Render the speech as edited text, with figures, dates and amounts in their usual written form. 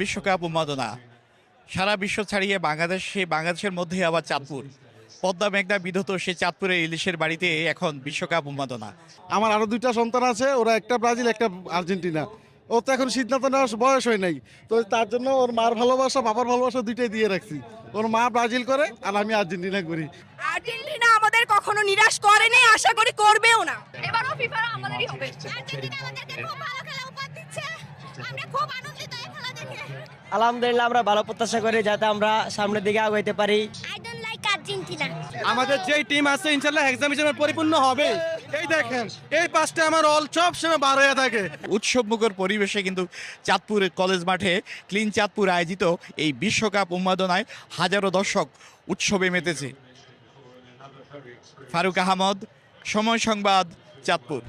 বিশ্বকাপ উন্মাদনা। সারা বিশ্ব ছাড়িয়ে বাংলাদেশের মধ্যে আবার চাঁদপুর, পদ্মা মেঘনা বিধৌত সেই চাঁদপুরের ইলিশের বাড়িতে এখন বিশ্বকাপ উন্মাদনা। আমার আরো দুইটা সন্তান আছে, ওরা একটা ব্রাজিল একটা আর্জেন্টিনা। ও তো এখন সিদ্ধান্ত নেওয়ার বয়স হয় নাই, তো তার জন্য ওর মার ভালোবাসা বাবার ভালোবাসা দুইটাই দিয়ে রাখছি। ওর মা ব্রাজিল করে আর আমি আর্জেন্টিনা করি। আর্জেন্টিনা আমাদের কখনো নিরাশ করেনি, আশা করি করবেও না। এবারও ফিফা আমাদেরই হবে। আর্জেন্টিনা আমাদেরকে খুব ভালো খেলা উপহার দিচ্ছে, আমরা খুব আনন্দিত এই খেলা দেখে। আলহামদুলিল্লাহ, আমরা ভালো প্রত্যাশা করি যাতে আমরা সামনের দিকে আগাইতে পারি। I don't like Argentina. আমাদের যেই টিম আছে ইনশাআল্লাহ এক্সাম হিসেবে পরিপূর্ণ হবে। এই দেখেন এই পাঁচটা আমার অল সব সময় বার হয়ে থাকে। উৎসবমুখর পরিবেশে কিন্তু চাঁদপুরের কলেজ মাঠে ক্লিন চাঁদপুর আয়োজিত এই বিশ্বকাপ উন্মাদনায় হাজারো দর্শক উৎসবে মেতেছে। ফারুক আহমদ, সময় সংবাদ, চাঁদপুর।